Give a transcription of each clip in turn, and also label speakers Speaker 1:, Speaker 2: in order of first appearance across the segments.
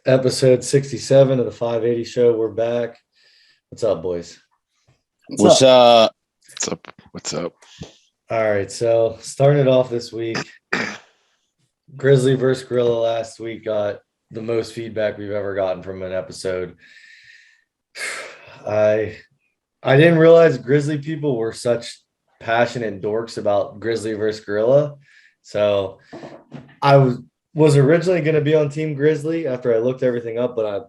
Speaker 1: Episode 67 of the 580 show. We're back. What's up, boys?
Speaker 2: What's up?
Speaker 3: What's up? What's up?
Speaker 1: All right, so starting it off this week, Grizzly versus Gorilla last week got the most feedback we've ever gotten from an episode. I didn't realize Grizzly people were such passionate dorks about Grizzly versus Gorilla. So I was originally going to be on Team Grizzly after I looked everything up, but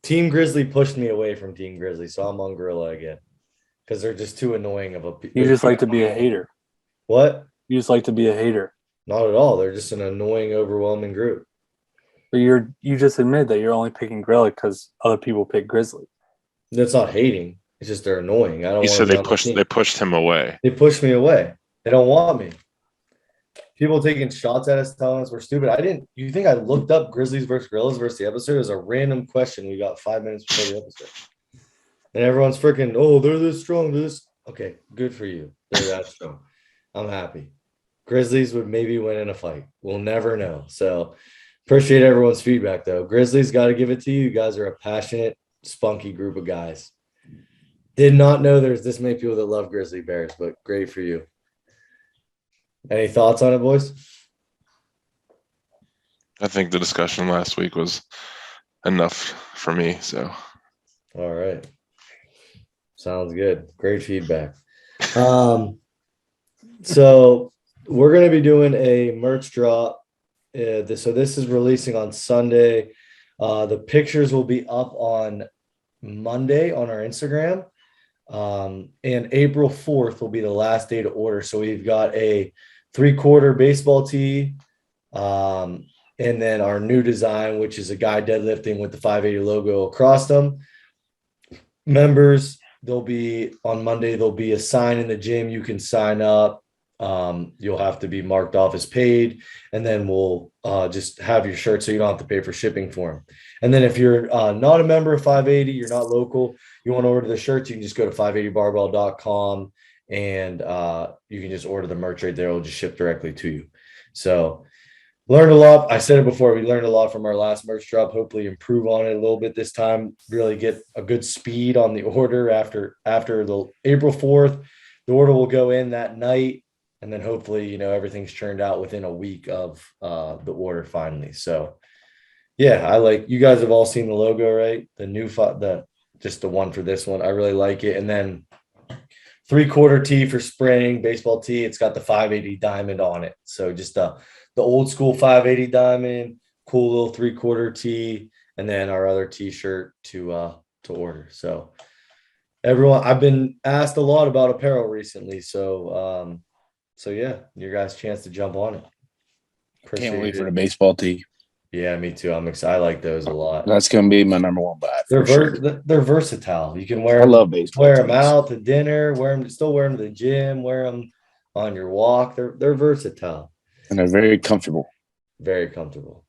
Speaker 1: Team Grizzly pushed me away from Team Grizzly, so I'm on Gorilla again because they're just too annoying of a.
Speaker 2: You just like to be a hater.
Speaker 1: What?
Speaker 2: You just like to be a hater.
Speaker 1: Not at all. They're just an annoying, overwhelming group.
Speaker 2: But you just admit that you're only picking Gorilla because other people pick Grizzly.
Speaker 1: That's not hating. It's just they're annoying. I don't.
Speaker 3: You
Speaker 1: want
Speaker 3: said
Speaker 1: to be on the team.
Speaker 3: they pushed him away.
Speaker 1: They pushed me away. They don't want me. People taking shots at us, telling us we're stupid. I didn't. You think I looked up Grizzlies versus Gorillas versus the episode? It was a random question we got 5 minutes before the episode, and everyone's freaking. Oh, they're this strong. Okay, good for you. They're that strong. I'm happy. Grizzlies would maybe win in a fight. We'll never know. So appreciate everyone's feedback, though. Grizzlies got to give it to you. You guys are a passionate, spunky group of guys. Did not know there's this many people that love Grizzly Bears, but great for you. Any thoughts on it, boys?
Speaker 3: I think the discussion last week was enough for me. So,
Speaker 1: all right. Sounds good. Great feedback. So we're going to be doing a merch drop. So this is releasing on Sunday. The pictures will be up on Monday on our Instagram. And April 4th will be the last day to order. So we've got a 3/4 baseball tee. And then our new design, which is a guy deadlifting with the 580 logo across them. Members, on Monday, there'll be a sign in the gym. You can sign up. You'll have to be marked off as paid, and then we'll just have your shirt so you don't have to pay for shipping for them. And then if you're not a member of 580, you're not local, you want to order the shirts, you can just go to 580barbell.com and you can just order the merch right there. It'll just ship directly to you. So learned a lot. I said it before, we learned a lot from our last merch drop. Hopefully improve on it a little bit this time, really get a good speed on the order after the April 4th. The order will go in that night. And then hopefully, everything's churned out within a week of the order finally. So, yeah, you guys have all seen the logo, right? The new, just the one for this one. I really like it. And then 3/4 tee for spring, baseball tee. It's got the 580 diamond on it. So just the old school 580 diamond, cool little 3/4 tee, and then our other t-shirt to order. So everyone, I've been asked a lot about apparel recently. So yeah, your guys' chance to jump on it.
Speaker 2: Can't wait for the baseball tee.
Speaker 1: Yeah, me too. I'm excited. I like those a lot.
Speaker 2: That's gonna be my number one buy.
Speaker 1: They're versatile. You can wear.
Speaker 2: I love baseball.
Speaker 1: Wear them out to dinner. Still wear them to the gym. Wear them on your walk. They're versatile.
Speaker 2: And they're very comfortable.
Speaker 1: Very comfortable.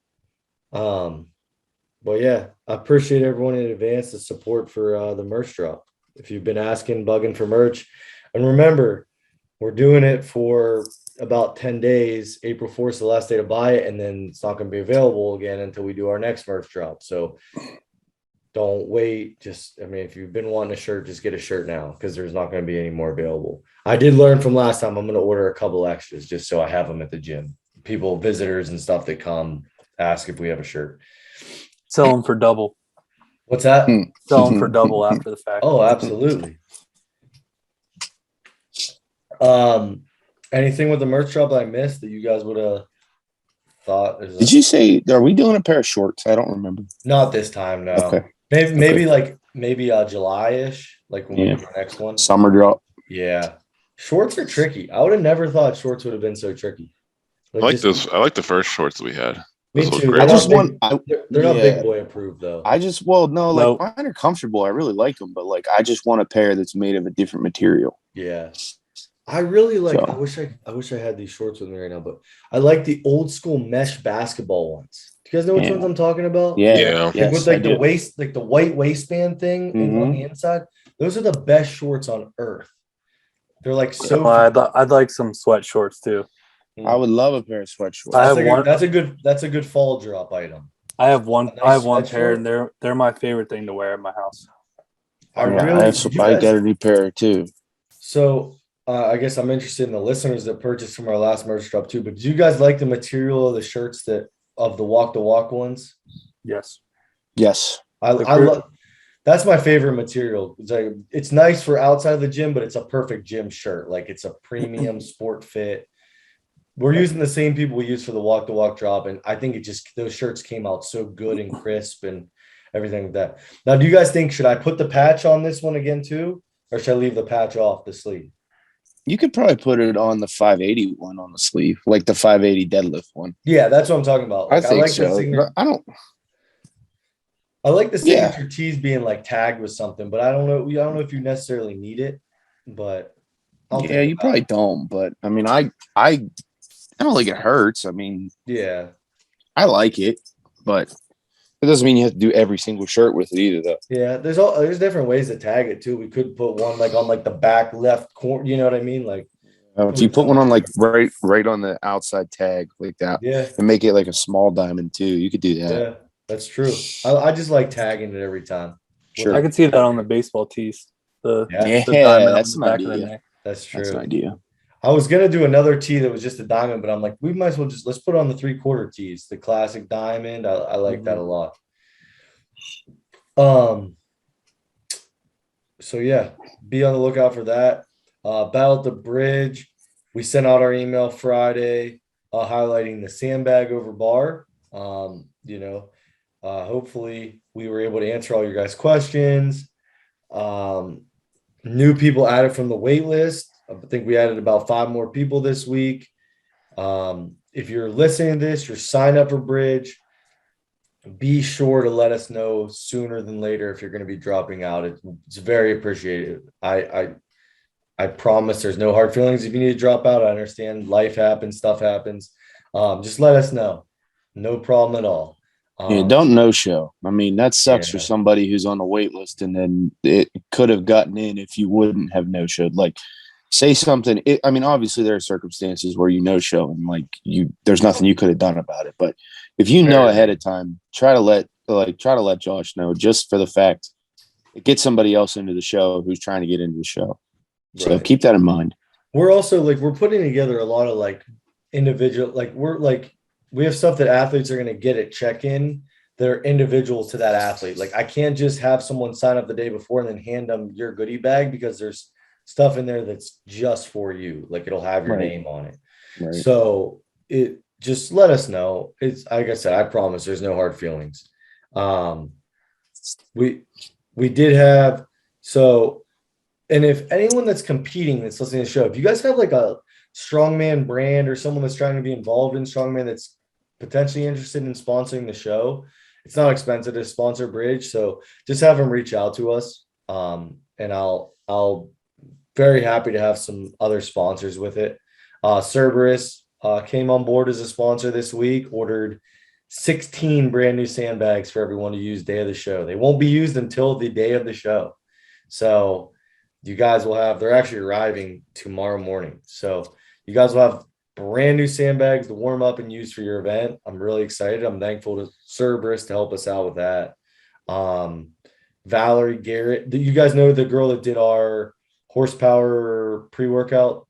Speaker 1: But yeah, I appreciate everyone in advance the support for the merch drop. If you've been bugging for merch, and remember, we're doing it for about 10 days. April 4th is the last day to buy it, and then it's not going to be available again until we do our next merch drop. So don't wait. If you've been wanting a shirt, just get a shirt now because there's not going to be any more available. I did learn from last time. I'm going to order a couple extras just so I have them at the gym. Visitors and stuff that come ask if we have a shirt.
Speaker 2: Sell them for double.
Speaker 1: What's that?
Speaker 2: Sell them for double after the fact.
Speaker 1: Oh, absolutely. Anything with the merch drop that I missed that you guys would have thought?
Speaker 2: Did you say, are we doing a pair of shorts? I don't remember.
Speaker 1: Not this time, no.
Speaker 2: Okay.
Speaker 1: Maybe July-ish, like when we do our next one.
Speaker 2: Summer drop.
Speaker 1: Yeah. Shorts are tricky. I would have never thought shorts would have been so tricky.
Speaker 3: I like the first shorts we had.
Speaker 1: Me too.
Speaker 2: I just want.
Speaker 1: They're not big boy approved though.
Speaker 2: Mine are comfortable. I really like them, but I just want a pair that's made of a different material.
Speaker 1: Yeah. I really like. So. I wish I had these shorts with me right now, but I like the old school mesh basketball ones. Do you guys know which ones I'm talking about?
Speaker 2: Yeah.
Speaker 1: Yes, with the waist, like the white waistband thing on the inside. Those are the best shorts on earth. They're like so.
Speaker 2: I'd like some sweat shorts too.
Speaker 4: I would love a pair of sweat shorts.
Speaker 1: That's a good fall drop item.
Speaker 4: I have one.
Speaker 1: A nice
Speaker 4: I have one pair,
Speaker 1: sweatshirt.
Speaker 4: and they're my favorite thing to wear at my house.
Speaker 1: I
Speaker 2: Yeah,
Speaker 1: really,
Speaker 2: I have some, I got a new pair too.
Speaker 1: so I guess I'm interested in the listeners that purchased from our last merch drop too. But do you guys like the material of the shirts of the walk the walk ones?
Speaker 4: Yes.
Speaker 2: Yes.
Speaker 1: I
Speaker 4: The
Speaker 1: love. That's my favorite material. It's nice for outside the gym, but it's a perfect gym shirt. Like it's a premium sport fit. We're using the same people we use for the walk the walk drop, and I think those shirts came out so good and crisp and everything like that. Now, do you guys think should I put the patch on this one again too, or should I leave the patch off the sleeve?
Speaker 2: You could probably put it on the 580 one on the sleeve, like the 580 deadlift one.
Speaker 1: Yeah, that's what I'm talking about.
Speaker 2: I
Speaker 1: Like,
Speaker 2: think so. But I don't.
Speaker 1: I like the
Speaker 2: Yeah.
Speaker 1: signature tees being like tagged with something, but I don't know. I don't know if you necessarily need it, but I'll
Speaker 2: Yeah,
Speaker 1: think
Speaker 2: you
Speaker 1: about
Speaker 2: probably
Speaker 1: it.
Speaker 2: don't. But I mean, I don't think it hurts. I mean,
Speaker 1: Yeah.
Speaker 2: I like it, but it doesn't mean you have to do every single shirt with it either, though.
Speaker 1: Yeah, there's different ways to tag it too. We could put one like on like the back left corner, you know what I mean? Like
Speaker 2: If you put one on like right on the outside tag like that,
Speaker 1: yeah,
Speaker 2: and make it like a small diamond too, you could do that.
Speaker 1: yeah, that's true. I just like tagging it every time.
Speaker 2: Sure.
Speaker 4: I could see that on the baseball tees. The
Speaker 1: Yeah,
Speaker 4: the diamond
Speaker 2: that's
Speaker 4: on the
Speaker 2: an
Speaker 4: back of the
Speaker 2: idea.
Speaker 4: neck.
Speaker 1: that's
Speaker 2: That's an
Speaker 1: true.
Speaker 2: idea.
Speaker 1: I was gonna do another tee that was just a diamond, but I'm like, we might as well let's put on the 3/4 tees, the classic diamond. I like that a lot. So yeah, be on the lookout for that. Battle at the Bridge. We sent out our email Friday, highlighting the sandbag over bar. Hopefully we were able to answer all your guys' questions. New people added from the wait list. I think we added about 5 more people this week. If you're listening to this, you're signed up for Bridge. Be sure to let us know sooner than later if you're going to be dropping out. It's very appreciated. I promise there's no hard feelings if you need to drop out. I understand life happens, stuff happens. Just let us know. No problem at all.
Speaker 2: Yeah, don't no show. I mean, that sucks for
Speaker 1: Yeah.
Speaker 2: somebody who's on the wait list, and then it could have gotten in if you wouldn't have no showed. Like, say something. I mean, obviously there are circumstances where you no show, and like there's nothing you could have done about it. But if you know ahead of time, try to let Josh know, just for the fact it gets somebody else into the show who's trying to get into the show. So
Speaker 1: Right.
Speaker 2: keep that in mind.
Speaker 1: We're also we're putting together a lot of individual, we have stuff that athletes are going to get at check-in that are individual to that athlete. Like I can't just have someone sign up the day before and then hand them your goodie bag because there's stuff in there that's just for you. Like it'll have your name on it.
Speaker 2: Right.
Speaker 1: So just let us know. It's like I said, I promise there's no hard feelings. We did have and if anyone that's competing that's listening to the show, if you guys have like a Strongman brand or someone that's trying to be involved in Strongman that's potentially interested in sponsoring the show, it's not expensive to sponsor Bridge. So just have them reach out to us. And I'll very happy to have some other sponsors with it. Cerberus came on board as a sponsor this week, ordered 16 brand new sandbags for everyone to use day of the show. They won't be used until the day of the show. So you guys will they're actually arriving tomorrow morning. So you guys will have brand new sandbags to warm up and use for your event. I'm really excited. I'm thankful to Cerberus to help us out with that. Valerie Garrett, do you guys know the girl that did our horsepower pre-workout?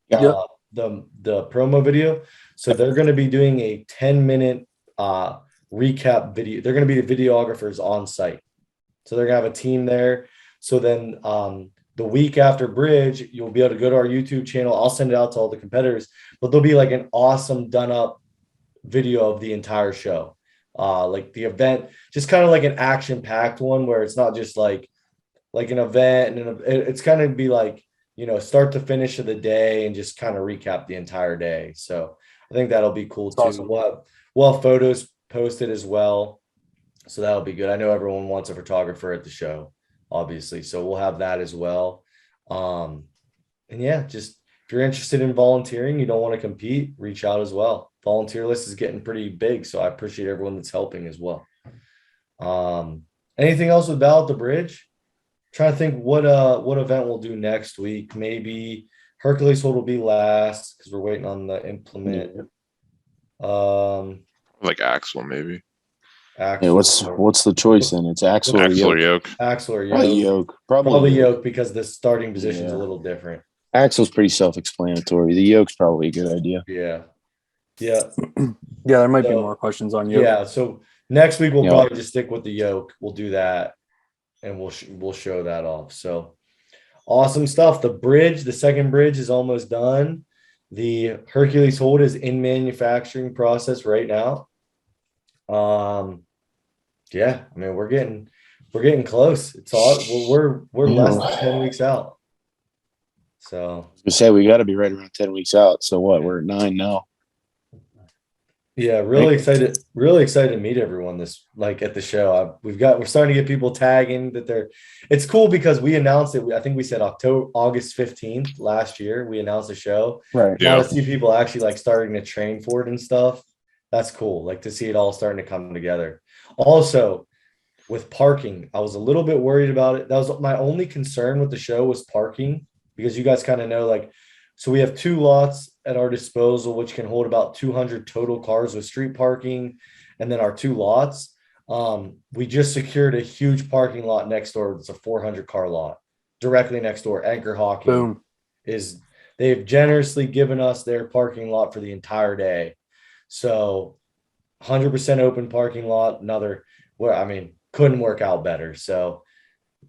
Speaker 4: Yeah.
Speaker 1: The promo video. So they're going to be doing a 10-minute recap video. They're going to be the videographers on site. So they're going to have a team there. So then the week after Bridge, you'll be able to go to our YouTube channel. I'll send it out to all the competitors, but there'll be like an awesome done up video of the entire show. Like the event, just kind of like an action packed one where it's not just like an event, and it's kind of be like, start to finish of the day and just kind of recap the entire day. So I think that'll be cool too.
Speaker 4: Awesome.
Speaker 1: We'll have photos posted as well. So that'll be good. I know everyone wants a photographer at the show, obviously. So we'll have that as well. And yeah, just if you're interested in volunteering, you don't want to compete, reach out as well. Volunteer list is getting pretty big. So I appreciate everyone that's helping as well. Anything else with Battle at the Bridge? Trying to think what event we'll do next week. Maybe Hercules Hold will be last because we're waiting on the implement.
Speaker 3: Like Axel, maybe.
Speaker 2: Yeah, what's the choice then? It's axle or
Speaker 3: Axle or
Speaker 2: yoke?
Speaker 3: yoke.
Speaker 1: Axle or
Speaker 2: Probably
Speaker 1: yoke?
Speaker 2: yoke.
Speaker 1: Probably
Speaker 2: Yoke.
Speaker 1: yoke because the starting position is a
Speaker 2: Yeah.
Speaker 1: little different.
Speaker 2: Axle's pretty self-explanatory. The yoke's probably a good idea.
Speaker 1: Yeah. Yeah.
Speaker 4: Yeah, there might be
Speaker 1: So,
Speaker 4: more questions on yoke.
Speaker 1: yeah. So next week we'll
Speaker 2: Yeah.
Speaker 1: probably just stick with the yoke. We'll do that, and we'll show that off. So awesome stuff. The second bridge is almost done. The Hercules hold is in manufacturing process right now. Yeah, I mean we're getting close. It's all we're less than 10 weeks out. So
Speaker 2: We say we got to be right around 10 weeks out. So what? We're at 9 now.
Speaker 1: yeah, really excited to meet everyone this like at the show. We're starting to get people tagging that it's cool because we announced it. I think we said August 15th last year. We announced the show.
Speaker 2: Right.
Speaker 1: Now
Speaker 3: Yeah.
Speaker 1: to see people actually like starting to train for it and stuff. That's cool. Like to see it all starting to come together. Also, with parking, I was a little bit worried about it. That was my only concern with the show was parking because you guys kind of know like so we have 2 lots at our disposal which can hold about 200 total cars with street parking and then our 2 lots we just secured a huge parking lot next door. It's a 400 car lot directly next door. Anchor Hockey
Speaker 4: Boom.
Speaker 1: they've generously given us their parking lot for the entire day. So 100% open parking lot, couldn't work out better. So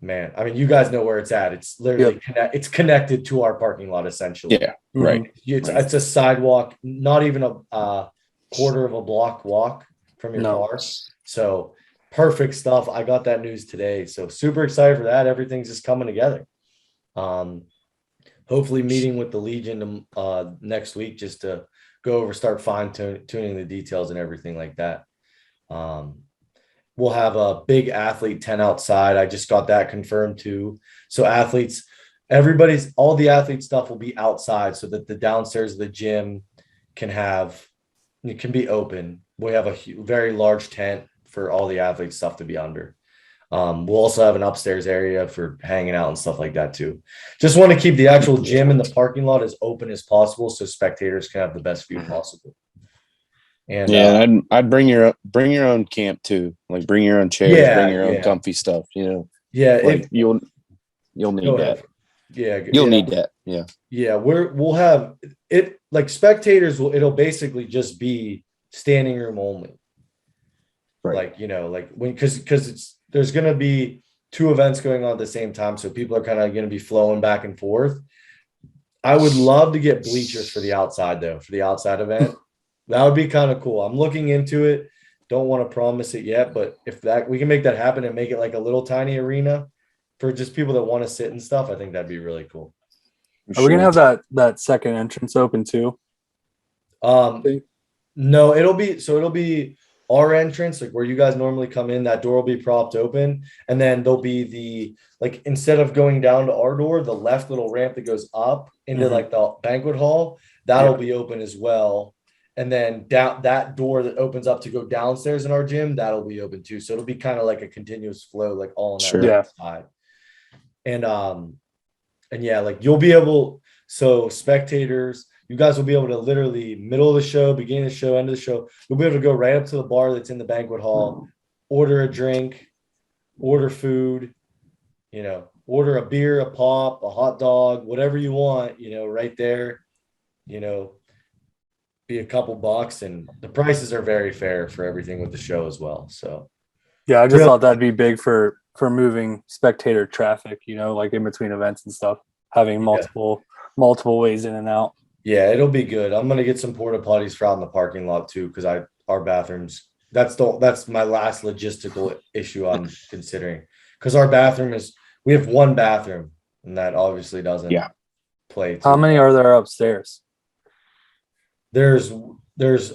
Speaker 1: man, I mean, you guys know where it's at. It's literally it's connected to our parking lot essentially.
Speaker 2: Yeah. Right.
Speaker 1: It's a sidewalk, not even a quarter of a block walk from your car. So perfect stuff. I got that news today. So super excited for that. Everything's just coming together. Hopefully meeting with the Legion next week just to go over, start tuning the details and everything like that. We'll have a big athlete tent outside. I just got that confirmed too. So all the athlete stuff will be outside so that the downstairs of the gym can be open. We have a very large tent for all the athlete stuff to be under. We'll also have an upstairs area for hanging out and stuff like that too. Just want to keep the actual gym in the parking lot as open as possible so spectators can have the best view possible. And
Speaker 2: yeah, I'd bring your own camp too. Like bring your own chairs, bring your own comfy stuff.
Speaker 1: Yeah,
Speaker 2: like you'll need that.
Speaker 1: Yeah,
Speaker 2: you'll need that. Yeah,
Speaker 1: yeah. We'll have it like spectators. It'll basically just be standing room only.
Speaker 2: right.
Speaker 1: Like because there's gonna be 2 events going on at the same time, so people are kind of gonna be flowing back and forth. I would love to get bleachers for the outside though, for the outside event. That would be kind of cool. I'm looking into it. Don't want to promise it yet, but if we can make that happen and make it like a little tiny arena for just people that want to sit and stuff, I think that'd be really cool.
Speaker 4: Are we gonna have that second entrance open too?
Speaker 1: No, it'll be our entrance, like where you guys normally come in. That door will be propped open, and then there'll be instead of going down to our door, the left little ramp that goes up into like the banquet hall, that'll be open as well. And then down that door that opens up to go downstairs in our gym, that'll be open too. So it'll be kind of like a continuous flow, like all on that right side. And yeah, like you'll be able, so spectators, you guys will be able to literally middle of the show, beginning of the show, end of the show, you'll be able to go right up to the bar that's in the banquet hall, order a drink, order food, order a beer, a pop, a hot dog, whatever you want, right there, be a couple bucks, and the prices are very fair for everything with the show as well. So
Speaker 4: yeah, I just thought that'd be big for moving spectator traffic, like in between events and stuff, having multiple ways in and out.
Speaker 1: Yeah, it'll be good. I'm gonna get some porta potties for out in the parking lot too, because our bathrooms. That's my last logistical issue I'm considering, because our bathroom we have 1 bathroom, and that obviously doesn't play.
Speaker 4: How many are there upstairs?
Speaker 1: There's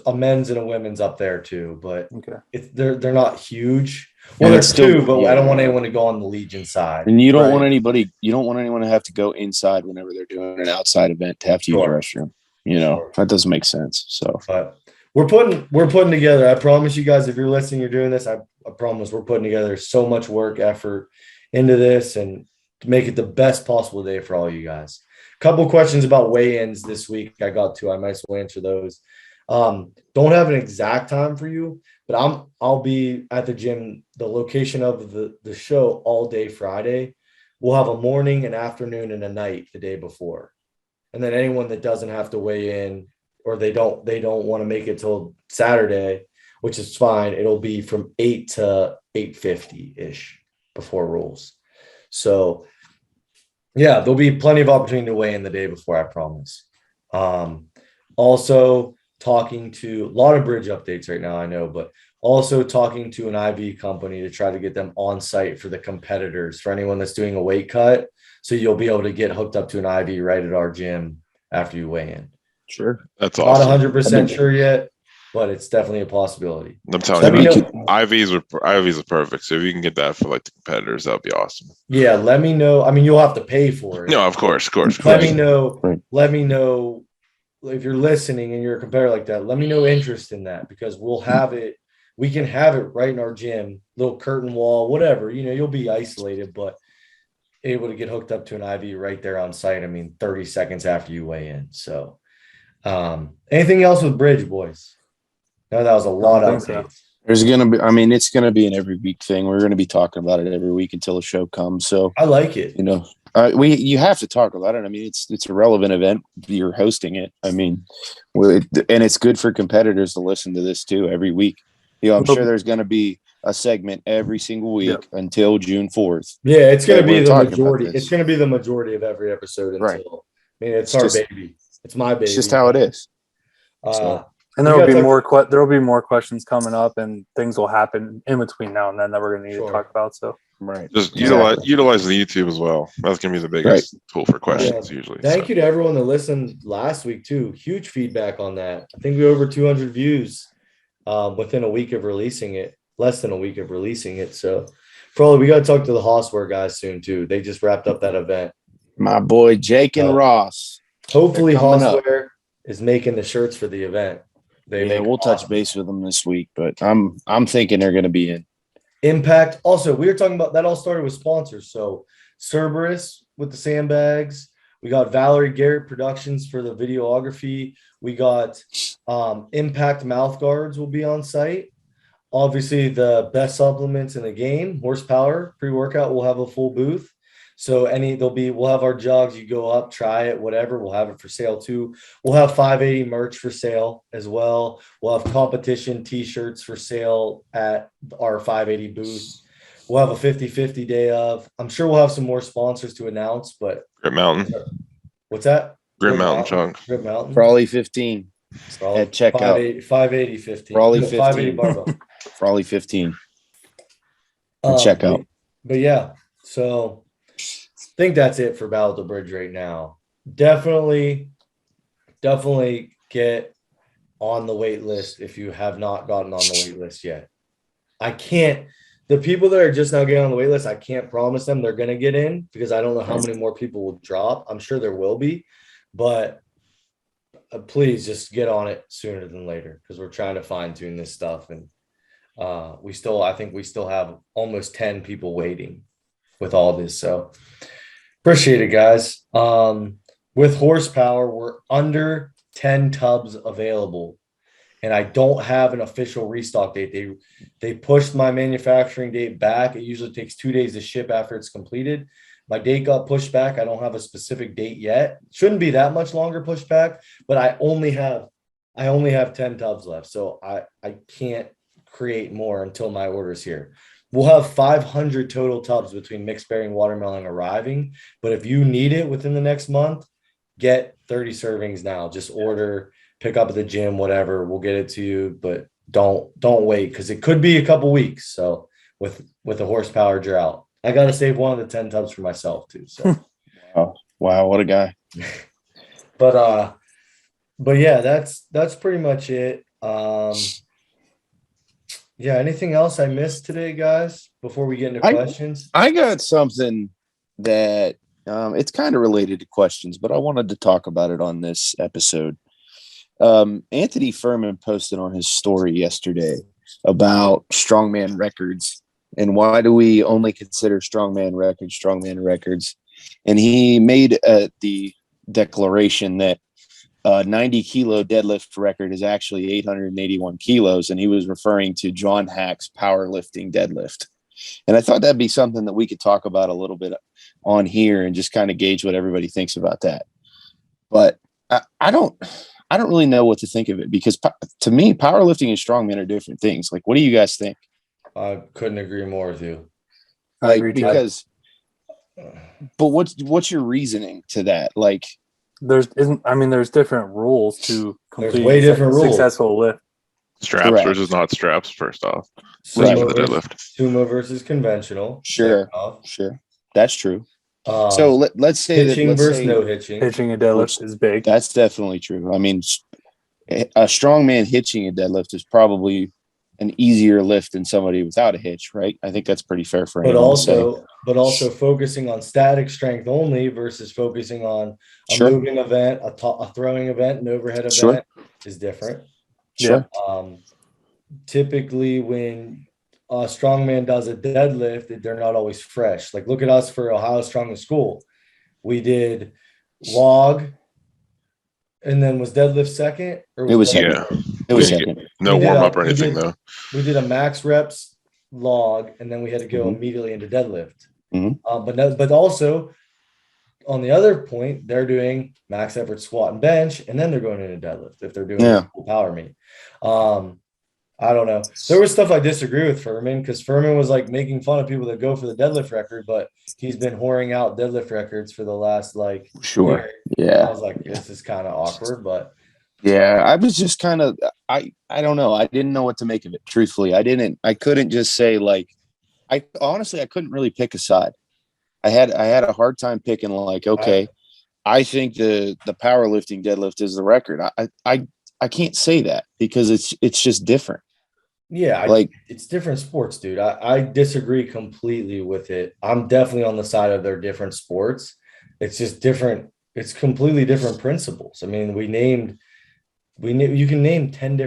Speaker 1: a men's and a women's up there too, but they're not huge. Well, there's 2, but I don't want anyone to go on the Legion side.
Speaker 2: And you don't want anyone to have to go inside whenever they're doing an outside event to have to use the restroom. That doesn't make sense. So,
Speaker 1: but we're putting together. I promise you guys, if you're listening, you're doing this. I promise we're putting together so much work, effort into this, and to make it the best possible day for all you guys. Couple questions about weigh-ins this week. I got 2. I might as well answer those. Don't have an exact time for you, but I'll be at the gym, the location of the show all day Friday. We'll have a morning, an afternoon, and a night the day before. And then anyone that doesn't have to weigh in or they don't want to make it till Saturday, which is fine, it'll be from 8 to 8:50-ish before rules. So yeah, there'll be plenty of opportunity to weigh in the day before, I promise. Also talking to a lot of bridge updates right now, I know, but also talking to an IV company to try to get them on site for the competitors, for anyone that's doing a weight cut. So you'll be able to get hooked up to an IV right at our gym after you weigh in.
Speaker 2: Sure.
Speaker 3: That's
Speaker 1: Not
Speaker 3: awesome.
Speaker 1: 100% sure yet, but it's definitely a possibility.
Speaker 3: I'm telling
Speaker 1: Let me
Speaker 3: you,
Speaker 1: know.
Speaker 3: IVs are perfect. So if you can get that for like the competitors, that would be awesome.
Speaker 1: Yeah, let me know. I mean, you'll have to pay for it.
Speaker 3: No, of course.
Speaker 1: Let me know.
Speaker 2: Right.
Speaker 1: Let me know if you're listening and you're a competitor like that. Let me know interest in that, because we'll have it. We can have it right in our gym, little curtain wall, whatever. You'll be isolated, but able to get hooked up to an IV right there on site. I mean, 30 seconds after you weigh in. So, anything else with bridge, boys? No, that was a lot of updates.
Speaker 2: There's going to be, I mean, it's going to be an every week thing. We're going to be talking about it every week until the show comes. So
Speaker 1: I like it.
Speaker 2: You have to talk about it. I mean, it's a relevant event. You're hosting it. I mean, and it's good for competitors to listen to this too every week. I'm sure there's going to be a segment every single week until June 4th.
Speaker 1: Yeah, it's going to be the
Speaker 2: talking
Speaker 1: majority. It's going to be the majority of every episode until.
Speaker 2: Right.
Speaker 1: I mean, it's our baby. It's my baby.
Speaker 2: It's just how it is.
Speaker 4: And there will be more. There will be more questions coming up, and things will happen in between now and then that we're going to need to talk about. So
Speaker 2: right,
Speaker 3: just utilize the YouTube as well. That's going to be the biggest tool for questions usually.
Speaker 1: Thank you to everyone that listened last week too. Huge feedback on that. I think we over 200 views within a week of releasing it. Less than a week of releasing it. So probably we got to talk to the Hossware guys soon too. They just wrapped up that event.
Speaker 2: My boy Jake and Ross.
Speaker 1: Hopefully Hossware is making the shirts for the event.
Speaker 2: We'll touch base with them this week, but I'm thinking they're going to be in.
Speaker 1: Impact. Also, we were talking about that all started with sponsors. So Cerberus with the sandbags. We got Valerie Garrett Productions for the videography. We got Impact mouth guards will be on site. Obviously, the best supplements in the game, Horsepower pre-workout, will have a full booth. So we'll have our jugs. You go up, try it, whatever. We'll have it for sale too. We'll have 580 merch for sale as well. We'll have competition t-shirts for sale at our 580 booth. We'll have a 50-50 day of. I'm sure we'll have some more sponsors to announce, but
Speaker 3: Grip Mountain.
Speaker 1: What's that?
Speaker 3: Grip Mountain chunk.
Speaker 1: Grip Mountain.
Speaker 2: Frawley 15 at checkout.
Speaker 1: 580 15.
Speaker 2: Frawley 15.
Speaker 1: 580 barbell.
Speaker 2: Frawley 15 at checkout.
Speaker 1: But yeah, so I think that's it for Battle of the Bridge right now. Definitely get on the wait list if you have not gotten on the wait list yet. The people that are just now getting on the wait list, I can't promise them they're going to get in because I don't know how many more people will drop. I'm sure there will be, but please just get on it sooner than later because we're trying to fine tune this stuff. And I think we still have almost 10 people waiting with all this. So appreciate it, guys. With Horsepower, we're under 10 tubs available. And I don't have an official restock date. They pushed my manufacturing date back. It usually takes 2 days to ship after it's completed. My date got pushed back. I don't have a specific date yet. Shouldn't be that much longer pushed back, but I only have 10 tubs left. So I can't create more until my order's here. We'll have 500 total tubs between mixed berry and watermelon arriving. But if you need it within the next month, get 30 servings now. Just order, pick up at the gym, whatever. We'll get it to you, but don't wait because it could be a couple weeks. So with the Horsepower drought, I got to save one of the 10 tubs for myself too. So
Speaker 2: wow, what a guy.
Speaker 1: But yeah, that's pretty much it. Yeah, anything else I missed today, guys, before we get into questions?
Speaker 2: I got something that it's kind of related to questions, but I wanted to talk about it on this episode. Anthony Furman posted on his story yesterday about Strongman Records and why do we only consider Strongman Records. And he made the declaration that 90 kilo deadlift record is actually 881 kilos. And he was referring to John Hack's powerlifting deadlift. And I thought that'd be something that we could talk about a little bit on here and just kind of gauge what everybody thinks about that. But I don't really know what to think of it, because to me, powerlifting and strongman are different things. Like, what do you guys think?
Speaker 1: I couldn't agree more with you.
Speaker 4: I agree too.
Speaker 2: Because, but what's your reasoning to that? Like,
Speaker 4: there's different rules to complete
Speaker 1: way different rules.
Speaker 4: Successful lift.
Speaker 3: Straps
Speaker 2: Correct.
Speaker 3: versus not straps, first off.
Speaker 1: Sumo
Speaker 3: For the deadlift.
Speaker 1: Sumo versus conventional.
Speaker 2: Sure, that's true. So let's say
Speaker 1: hitching
Speaker 2: that,
Speaker 1: versus no hitching.
Speaker 4: Hitching a deadlift is big.
Speaker 2: That's definitely true. I mean, a strongman hitching a deadlift is probably an easier lift than somebody without a hitch, right? I think that's pretty fair for anyone to say.
Speaker 1: But also focusing on static strength only versus focusing on a moving event, a throwing event, an overhead event is different.
Speaker 2: Sure.
Speaker 1: Typically, when a strongman does a deadlift, they're not always fresh. Like, look at us for Ohio Strongest School. We did log, and then was deadlift second? Or
Speaker 2: It was
Speaker 1: deadlift
Speaker 2: second. It was second.
Speaker 3: No warm up or anything, though.
Speaker 1: We did a max reps log, and then we had to go immediately into deadlift. But also, on the other point, they're doing max effort squat and bench, and then they're going into deadlift if they're doing full power meet. I don't know. There was stuff I disagree with Furman, because Furman was like making fun of people that go for the deadlift record, but he's been whoring out deadlift records for the last year. I was like, this is kind of awkward, but
Speaker 2: I was just kind of I don't know. I didn't know what to make of it. Truthfully, I couldn't just say like, I couldn't really pick a side. I had a hard time picking like, okay, I think the powerlifting deadlift is the record. I can't say that because it's just different.
Speaker 1: Yeah, it's different sports, dude. I disagree completely with it. I'm definitely on the side of their different sports. It's just different. It's completely different principles. I mean, you can name 10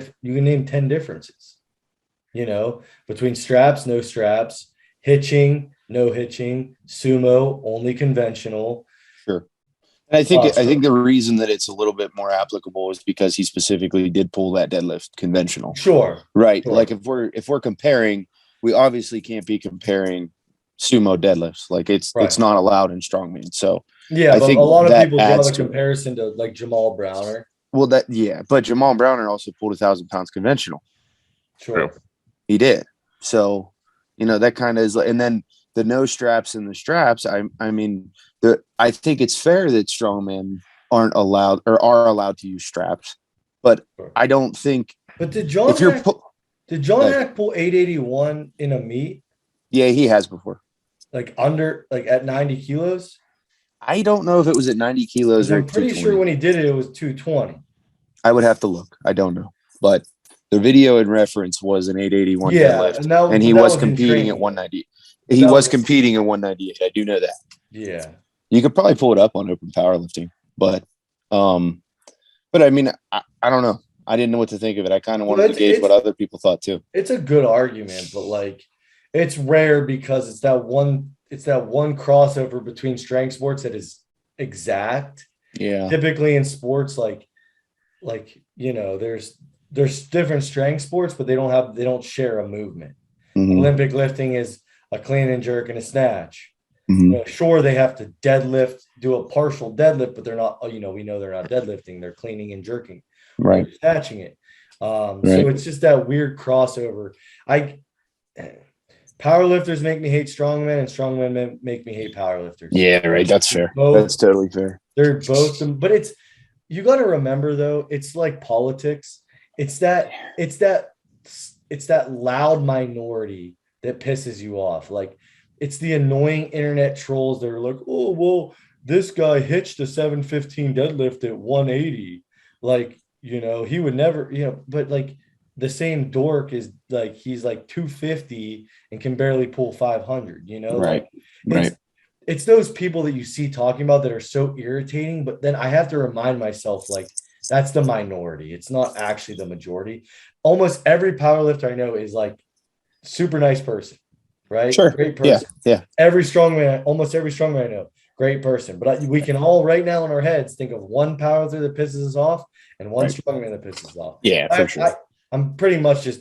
Speaker 1: differences, between straps, no straps, hitching, no hitching, sumo, only conventional.
Speaker 2: Sure. And I think the reason that it's a little bit more applicable is because he specifically did pull that deadlift conventional.
Speaker 1: Sure.
Speaker 2: Right. Sure. Like if we're comparing, we obviously can't be comparing sumo deadlifts. Like it's not allowed in strongman. So
Speaker 1: I think a lot of people draw the comparison to like Jamal Browner.
Speaker 2: Well, but Jamal Browner also pulled 1,000 pounds conventional.
Speaker 1: Sure.
Speaker 2: He did. So, that kind of is, and then the no straps and the straps. I think it's fair that strongmen aren't allowed or are allowed to use straps, but I don't think.
Speaker 1: But did John Hack pull 881 in a meet?
Speaker 2: Yeah, he has before.
Speaker 1: Like at 90 kilos?
Speaker 2: I don't know if it was at 90 kilos or
Speaker 1: I'm pretty sure when he did it, it was 220.
Speaker 2: I would have to look. I don't know, but the video in reference was an 881 deadlift, and he was competing at 190. He was competing at 198. I do know that.
Speaker 1: Yeah.
Speaker 2: You could probably pull it up on open powerlifting, but I mean, I don't know. I didn't know what to think of it. I kind of wanted to gauge what other people thought too.
Speaker 1: It's a good argument, but it's rare because it's that one crossover between strength sports that is exact.
Speaker 2: Yeah.
Speaker 1: Typically in sports, there's different strength sports, but they don't share a movement. Olympic lifting is a clean and jerk and a snatch. Sure, they have to deadlift, do a partial deadlift, but they're not, we know they're not deadlifting. They're cleaning and jerking,
Speaker 2: right?
Speaker 1: Snatching it. So it's just that weird crossover. Powerlifters make me hate strongmen, and strongmen make me hate powerlifters.
Speaker 2: Yeah, right. That's fair. That's totally fair.
Speaker 1: They're both, but you got to remember though, it's like politics. It's that loud minority that pisses you off. Like, it's the annoying internet trolls that are like, oh, well, this guy hitched a 715 deadlift at 180. He would never, but the same dork is he's 250 and can barely pull 500,
Speaker 2: Right. Right.
Speaker 1: It's those people that you see talking about that are so irritating, but then I have to remind myself, that's the minority. It's not actually the majority. Almost every powerlifter I know is super nice person, right?
Speaker 2: Sure.
Speaker 1: Great person.
Speaker 2: Yeah.
Speaker 1: Almost every strongman I know, great person. But we can all right now in our heads think of one powerlifter that pisses us off and one strongman that pisses us off.
Speaker 2: Yeah, for sure.
Speaker 1: I'm pretty much just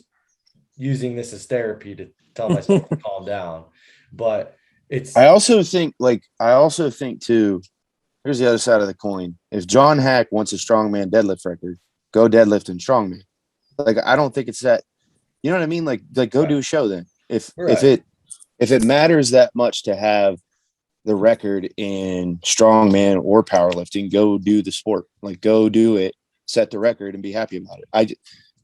Speaker 1: using this as therapy to tell myself to calm down. But
Speaker 2: I also think too, here's the other side of the coin. If John Hack wants a strongman deadlift record, go deadlift and strongman. Like, I don't think it's that, you know what I mean? Like go do a show then. If it matters that much to have the record in strongman or powerlifting, go do the sport. Like, go do it, set the record, and be happy about it.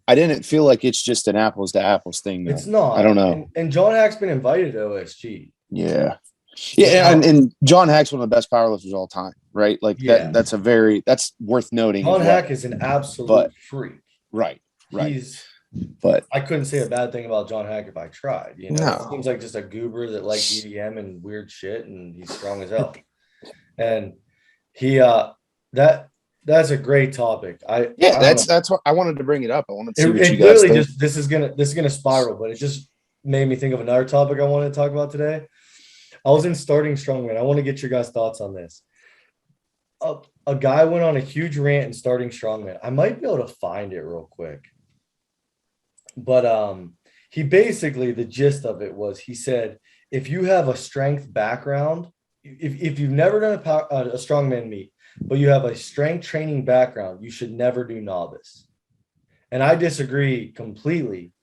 Speaker 2: I didn't feel like it's just an apples to apples thing, though.
Speaker 1: It's not.
Speaker 2: I don't know.
Speaker 1: And John Hack's been invited to OSG.
Speaker 2: Yeah. Yeah, and John Hack's one of the best powerlifters of all time, right? Like that's worth noting.
Speaker 1: John Hack is an absolute freak.
Speaker 2: Right.
Speaker 1: But I couldn't say a bad thing about John Hack if I tried. You know,
Speaker 2: No.
Speaker 1: It seems like just a goober that likes EDM and weird shit, and he's strong as hell. And he that's a great topic.
Speaker 2: That's what I wanted to bring it up. I wanted to see what you guys
Speaker 1: literally
Speaker 2: think.
Speaker 1: just this is gonna spiral, but it just made me think of another topic I wanted to talk about today. I was in starting strongman. I want to get your guys' thoughts on this. A guy went on a huge rant in starting strongman. I might be able to find it real quick. But he basically, the gist of it was, he said, if you have a strength background, if you've never done a strongman meet, but you have a strength training background, you should never do novice. And I disagree completely,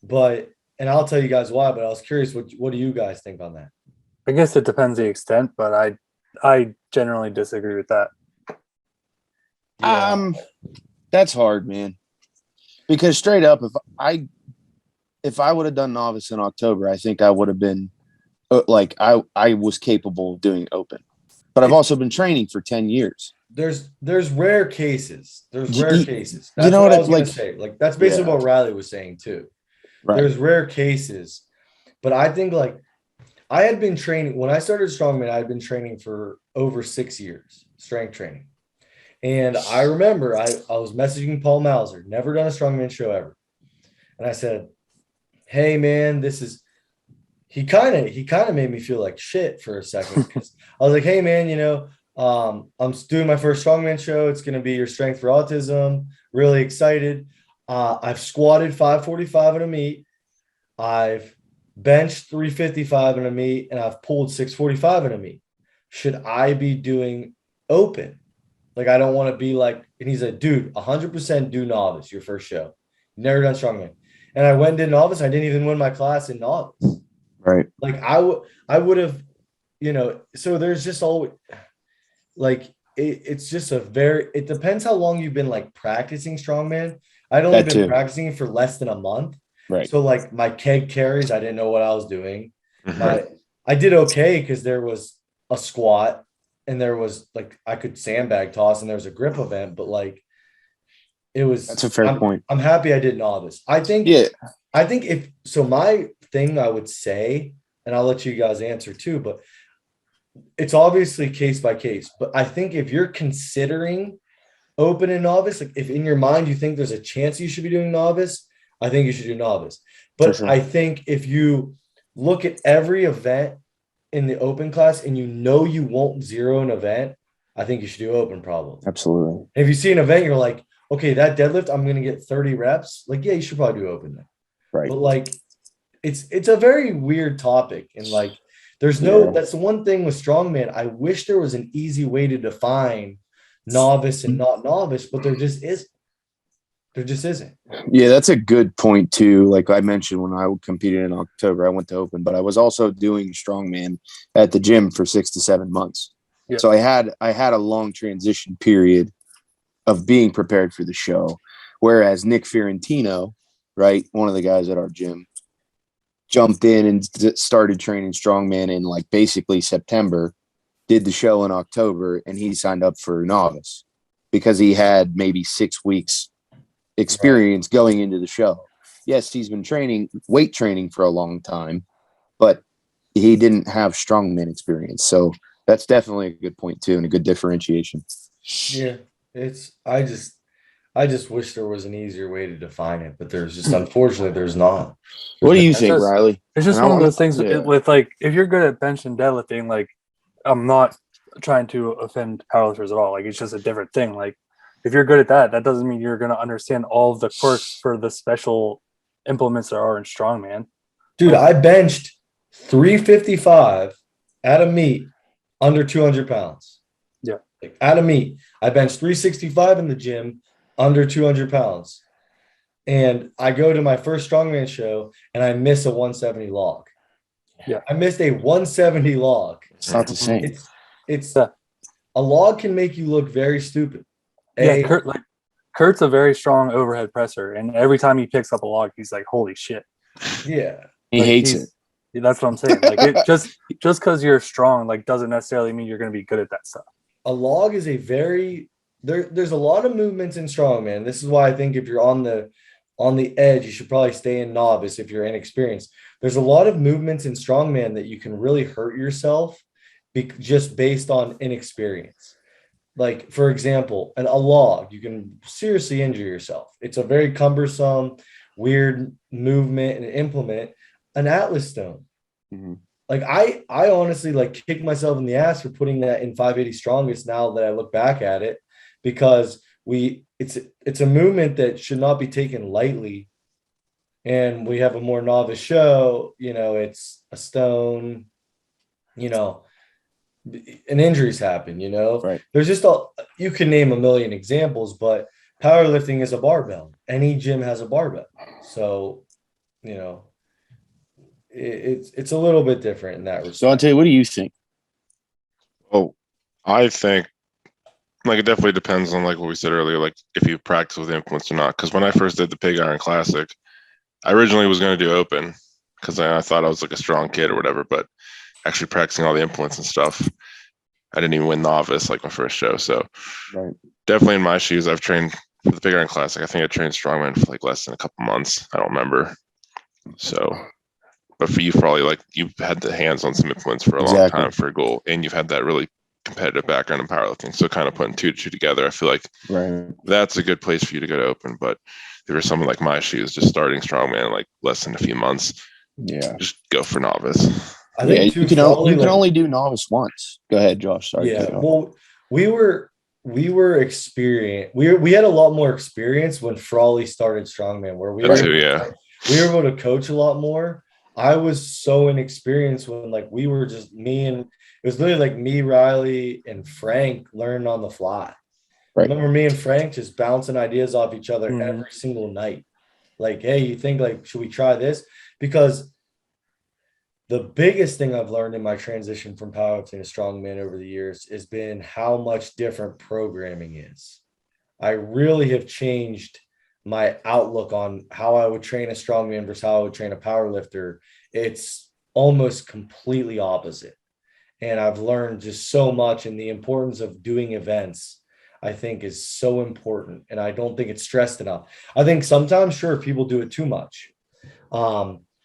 Speaker 1: and I'll tell you guys why, but I was curious, what do you guys think on that?
Speaker 4: I guess it depends the extent, but I generally disagree with that.
Speaker 1: Yeah.
Speaker 2: That's hard, man. Because straight up, if I would have done novice in October, I think I would have been I was capable of doing open. But I've also been training for 10 years.
Speaker 1: There's rare cases. There's rare cases. That's
Speaker 2: you know
Speaker 1: what I
Speaker 2: what
Speaker 1: was going to say. Like, that's basically what Riley was saying too.
Speaker 2: Right.
Speaker 1: There's rare cases, but I think like I had been training when I started strongman. I had been training for over 6 years, strength training. And I remember I was messaging Paul Mauser, never done a strongman show ever. And I said, hey man, he kind of made me feel like shit for a second. Because I was like, hey man, I'm doing my first strongman show. It's going to be your strength for autism. Really excited. I've squatted 545 in a meet. I've benched 355 in a meet, and I've pulled 645 in a meet. Should I be doing open? Like, I don't want to be like, and he's like, dude, 100% do novice, your first show. Never done strongman. And I went and did novice. I didn't even win my class in novice.
Speaker 2: Right.
Speaker 1: Like I would have, so there's just always like, it's just it depends how long you've been like practicing strongman. I'd only been practicing for less than a month.
Speaker 2: Right.
Speaker 1: So like my keg carries, I didn't know what I was doing. I did okay because there was a squat and there was like, I could sandbag toss and there was a grip event, but like that's
Speaker 2: a fair point.
Speaker 1: I'm happy I did novice. I think my thing I would say, and I'll let you guys answer too, but it's obviously case by case. But I think if you're considering open and novice, like if in your mind you think there's a chance you should be doing novice, I think you should do novice. But sure. I think if you look at every event in the open class and you won't zero an event, I think you should do open probably.
Speaker 2: Absolutely.
Speaker 1: And if you see an event, you're like, okay, that deadlift, I'm going to get 30 reps. Like, yeah, you should probably do open then.
Speaker 2: Right.
Speaker 1: But like, it's a very weird topic. And like, that's the one thing with strongman. I wish there was an easy way to define novice and not novice, but there just isn't. There just isn't.
Speaker 2: Yeah, that's a good point too. Like I mentioned, when I competed in October, I went to open, but I was also doing strongman at the gym for 6 to 7 months. Yeah. So I had a long transition period of being prepared for the show. Whereas Nick Fiorentino, right, one of the guys at our gym, jumped in and started training strongman in like basically September, did the show in October, and he signed up for novice because he had maybe 6 weeks experience going into the show. Yes, he's been weight training for a long time, but he didn't have strongman experience. So that's definitely a good point too, and a good differentiation.
Speaker 1: Yeah, I just wish there was an easier way to define it, but there's just, unfortunately, there's not.
Speaker 2: What do you think, Riley?
Speaker 4: It's just one of those things with like, if you're good at bench and deadlifting, like I'm not trying to offend powerlifters at all. Like, it's just a different thing. Like, if you're good at that, that doesn't mean you're going to understand all of the quirks for the special implements there are in strongman.
Speaker 1: Dude, I benched 355 at a meet under 200 pounds.
Speaker 4: Yeah.
Speaker 1: Like at a meet, I benched 365 in the gym under 200 pounds. And I go to my first strongman show and I miss a 170 log.
Speaker 4: Yeah.
Speaker 1: I missed a 170 log.
Speaker 2: It's not the same.
Speaker 1: It's
Speaker 4: Yeah.
Speaker 1: a log can make you look very stupid.
Speaker 4: Yeah, Kurt's a very strong overhead presser, and every time he picks up a log, he's like, "Holy shit!"
Speaker 1: Yeah.
Speaker 2: He hates it.
Speaker 4: That's what I'm saying. Like, it just because you're strong, like, doesn't necessarily mean you're going to be good at that stuff.
Speaker 1: A log is a very there's a lot of movements in strongman. This is why I think if you're on the edge, you should probably stay in novice if you're inexperienced. There's a lot of movements in strongman that you can really hurt yourself just based on inexperience. Like, for example, a log, you can seriously injure yourself. It's a very cumbersome, weird movement and implement. An Atlas stone.
Speaker 2: Mm-hmm.
Speaker 1: Like, I honestly like kick myself in the ass for putting that in 580 strongest now that I look back at it, because it's a movement that should not be taken lightly. And we have a more novice show, it's a stone, and injuries happen,
Speaker 2: Right.
Speaker 1: There's just you can name a million examples, but powerlifting is a barbell. Any gym has a barbell. So, it's a little bit different in that respect.
Speaker 2: So I'll tell you, what do you think?
Speaker 3: Oh, I think like it definitely depends on like what we said earlier, like if you practice with implements or not. Because when I first did the Pig Iron Classic, I originally was going to do open because I thought I was like a strong kid or whatever, but actually practicing all the implements and stuff, I didn't even win novice like my first show. So
Speaker 2: Right.
Speaker 3: Definitely in my shoes, I've trained for the Big Iron Classic. I think I trained strongman for like less than a couple months. I don't remember. So, but for you, probably like you've had the hands on some implements for a long time for a goal, and you've had that really competitive background in powerlifting. So kind of putting two to two together, I feel like that's a good place for you to go to open. But if you're someone like my shoes, just starting strongman in like less than a few months, just go for novice.
Speaker 2: I think you can only do novice once. Go ahead, Josh. Sorry.
Speaker 1: Yeah. Well, we were experienced. We had a lot more experience when Frawley started strongman, where we were able to coach a lot more. I was so inexperienced when like we were just it was literally like me, Riley, and Frank learning on the fly. Right. Remember me and Frank just bouncing ideas off each other every single night. Like, hey, you think like, should we try this? Because the biggest thing I've learned in my transition from powerlifting to strongman over the years has been how much different programming is. I really have changed my outlook on how I would train a strongman versus how I would train a powerlifter. It's almost completely opposite. And I've learned just so much, and the importance of doing events, I think, is so important. And I don't think it's stressed enough. I think sometimes, sure, people do it too much.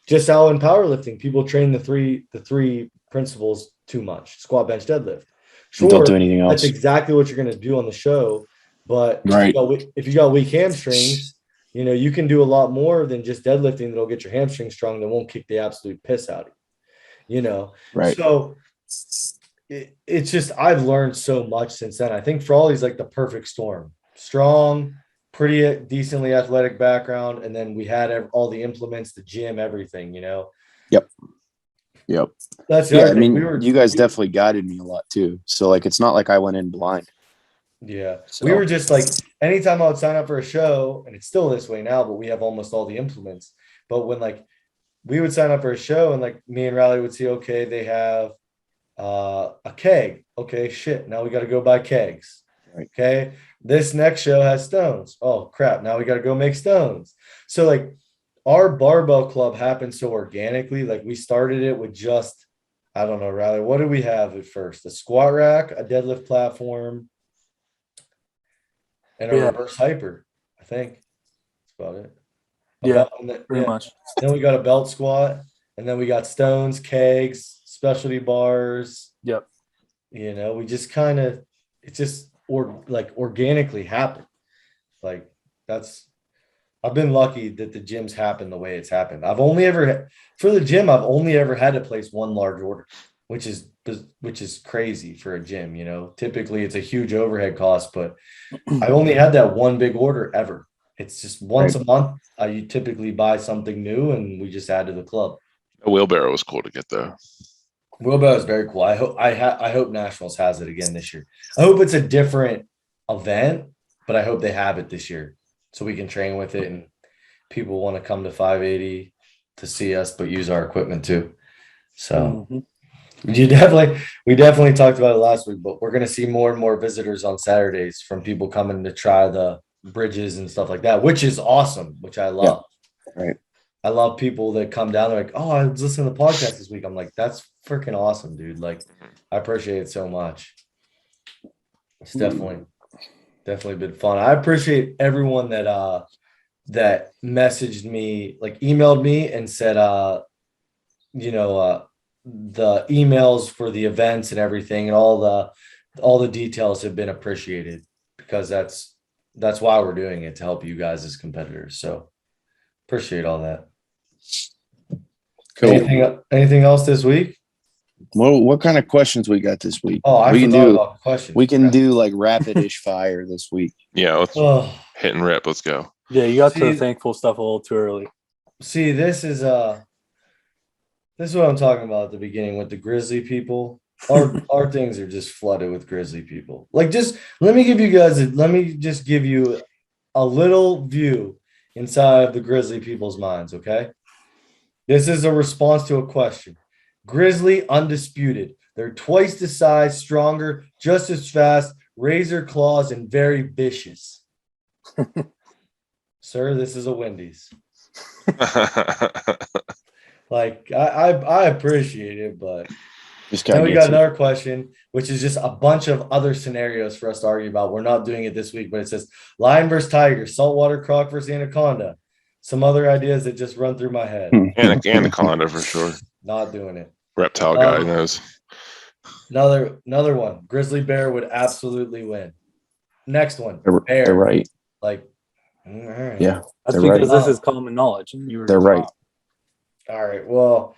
Speaker 1: Just how in powerlifting, people train the three principles too much: squat, bench, deadlift. Sure,
Speaker 2: don't do anything else.
Speaker 1: That's exactly what you're going to do on the show. But if you got weak hamstrings, you can do a lot more than just deadlifting that'll get your hamstrings strong that won't kick the absolute piss out of you. Right. So it's just, I've learned so much since then. I think Frawley's like the perfect storm. Strong, pretty decently athletic background, and then we had all the implements, the gym, everything.
Speaker 2: Yep.
Speaker 1: That's
Speaker 2: I mean, you guys definitely guided me a lot too. So like, it's not like I went in blind.
Speaker 1: Yeah. So we were just like, anytime I would sign up for a show, and it's still this way now, but we have almost all the implements. But when like we would sign up for a show and like me and Riley would see, okay, they have a keg. Okay, shit. Now we got to go buy kegs. Right. Okay. This next show has stones. Oh crap. Now we got to go make stones. So like our barbell club happened so organically. Like we started it with just, I don't know, Riley, what did we have at first? A squat rack, a deadlift platform, and a reverse hyper, I think. That's about it.
Speaker 4: Pretty much.
Speaker 1: Then we got a belt squat, and then we got stones, kegs, specialty bars.
Speaker 4: Yep.
Speaker 1: We just kind of, it just organically happened. Like I've been lucky that the gyms happen the way it's happened. For the gym, I've only ever had to place one large order. which is crazy for a gym, you know. Typically it's a huge overhead cost, but I've only had that one big order ever. It's just once a month. You typically buy something new and we just add to the club.
Speaker 3: A wheelbarrow was cool to get though.
Speaker 1: Wheelbarrow is very cool. I hope Nationals has it again this year. I hope it's a different event, but I hope they have it this year so we can train with it and people want to come to 580 to see us, but use our equipment too. So we definitely talked about it last week, but we're going to see more and more visitors on Saturdays from people coming to try the bridges and stuff like that, which is awesome, which I love.
Speaker 2: Yeah, right.
Speaker 1: I love people that come down. They're like, oh, I was listening to the podcast this week. I'm like, that's freaking awesome, dude. Like, I appreciate it so much. It's definitely been fun. I appreciate everyone that that messaged me, like emailed me and said, the emails for the events and everything and all the details have been appreciated because that's why we're doing it, to help you guys as competitors. So appreciate all that. Cool. Anything else this week?
Speaker 2: Well, what kind of questions we got this week?
Speaker 1: Oh, I forgot about questions.
Speaker 2: We can do like rapid-ish fire this week.
Speaker 3: Yeah, let's hit and rip. Let's go.
Speaker 4: Yeah, you got to the thankful stuff a little too early.
Speaker 1: See, this is what I'm talking about at the beginning with the Grizzly people. Our things are just flooded with Grizzly people. Like, just let me just give you a little view inside of the Grizzly people's minds, okay? This is a response to a question. Grizzly undisputed. They're twice the size, stronger, just as fast, razor claws, and very vicious. Sir, this is a Wendy's. Like, I appreciate it, but then we got another question, which is just a bunch of other scenarios for us to argue about. We're not doing it this week, but it says lion versus tiger, saltwater croc versus anaconda. Some other ideas that just run through my head.
Speaker 3: Anaconda for sure.
Speaker 1: Not doing it.
Speaker 3: Reptile guy knows.
Speaker 1: Another one. Grizzly bear would absolutely win. Next one. Bear.
Speaker 2: They're right.
Speaker 1: Like, all right.
Speaker 4: Yeah, that's because this is common knowledge.
Speaker 2: They're right.
Speaker 1: All right. Well,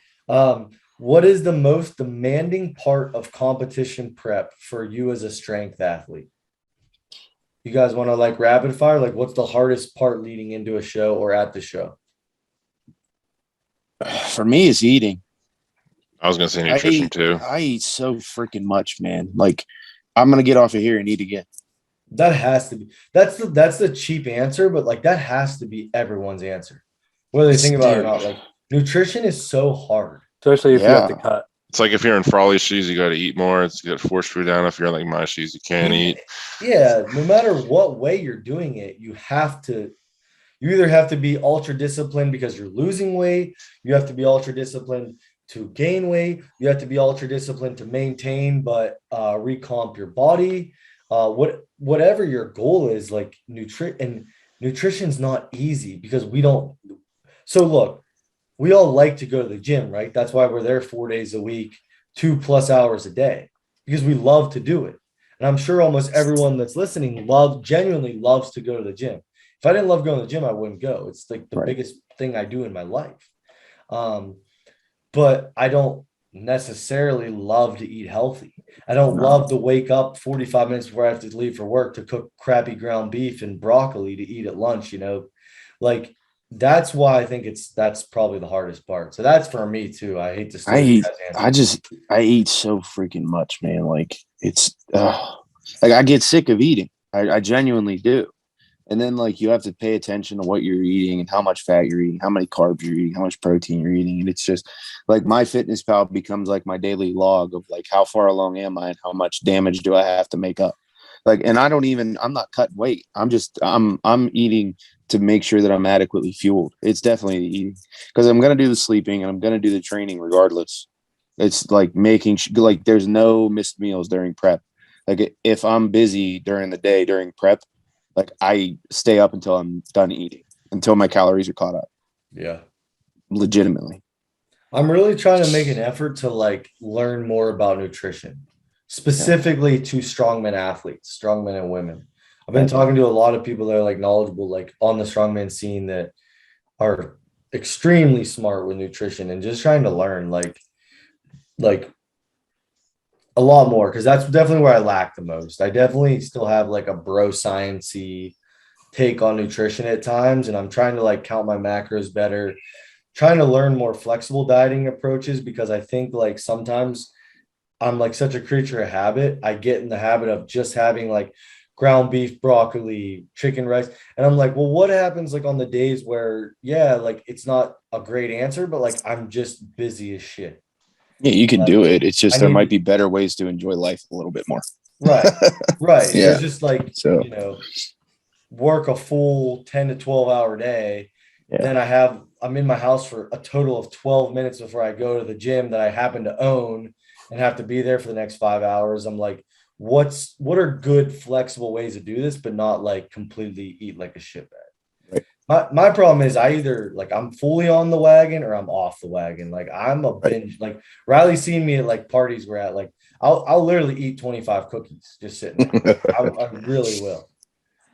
Speaker 1: what is the most demanding part of competition prep for you as a strength athlete? You guys want to like rapid fire? Like, what's the hardest part leading into a show or at the show?
Speaker 2: For me, it's eating.
Speaker 3: I was going to say nutrition too.
Speaker 2: I eat so freaking much, man. Like, I'm going to get off of here and eat again.
Speaker 1: That has to be. That's the cheap answer, but like that has to be everyone's answer, whether they think about it or not. Like, nutrition is so hard,
Speaker 4: especially if you have to cut.
Speaker 3: It's like if you're in Frawley's shoes, you got to eat more. It's got to force food down. If you're in like my shoes, you can't eat.
Speaker 1: Yeah, no matter what way you're doing it, you either have to be ultra disciplined because you're losing weight. You have to be ultra disciplined to gain weight. You have to be ultra disciplined to maintain, but recomp your body. Whatever your goal is, like nutrition's not easy because we don't. So look, we all like to go to the gym, right? That's why we're there 4 days a week, 2+ hours a day, because we love to do it. And I'm sure almost everyone that's listening genuinely loves to go to the gym. If I didn't love going to the gym, I wouldn't go. It's like the biggest thing I do in my life. But I don't necessarily love to eat healthy. I don't love to wake up 45 minutes before I have to leave for work to cook crappy ground beef and broccoli to eat at lunch, you know, like that's why I think that's probably the hardest part. So that's for me too. I hate to say
Speaker 2: I eat so freaking much, man. Like it's like I get sick of eating. I genuinely do. And then like you have to pay attention to what you're eating and how much fat you're eating, how many carbs you're eating, how much protein you're eating. And it's just like my fitness pal becomes like my daily log of like how far along am I and how much damage do I have to make up. Like, and I'm not cutting weight. I'm eating to make sure that I'm adequately fueled. It's definitely the eating because I'm going to do the sleeping and I'm going to do the training regardless. It's like making like there's no missed meals during prep. Like if I'm busy during the day during prep, like I stay up until I'm done eating, until my calories are caught up.
Speaker 1: Yeah.
Speaker 2: Legitimately.
Speaker 1: I'm really trying to make an effort to like learn more about nutrition, specifically to strongman athletes, strongmen and women. I've been talking to a lot of people that are like knowledgeable, like on the strongman scene that are extremely smart with nutrition and just trying to learn like A lot more, because that's definitely where I lack the most. I definitely still have like a bro sciencey take on nutrition at times, and I'm trying to like count my macros better, trying to learn more flexible dieting approaches, because I think like sometimes I'm like such a creature of habit. I get in the habit of just having like ground beef, broccoli, chicken, rice. And I'm like, well, what happens like on the days where, yeah, like it's not a great answer, but like I'm just busy as shit.
Speaker 2: Yeah, you can
Speaker 1: Like
Speaker 2: do it. It's
Speaker 1: I
Speaker 2: just there might
Speaker 1: need,
Speaker 2: be better ways to enjoy life a little bit more.
Speaker 1: right, right.
Speaker 2: Yeah.
Speaker 1: There's just like,
Speaker 2: So
Speaker 1: work a full 10 to 12 hour day.
Speaker 2: yeah.
Speaker 1: Then I'm in my house for a total of 12 minutes before I go to the gym that I happen to own and have to be there for the next 5 hours. I'm like, what are good flexible ways to do this, but not like completely eat like a shitbag.
Speaker 2: Right.
Speaker 1: My problem is I either like I'm fully on the wagon or I'm off the wagon. Like I'm a
Speaker 2: Right.
Speaker 1: binge. Like Riley's seen me at like parties we're at. Like I'll literally eat 25 cookies just sitting there. I really will.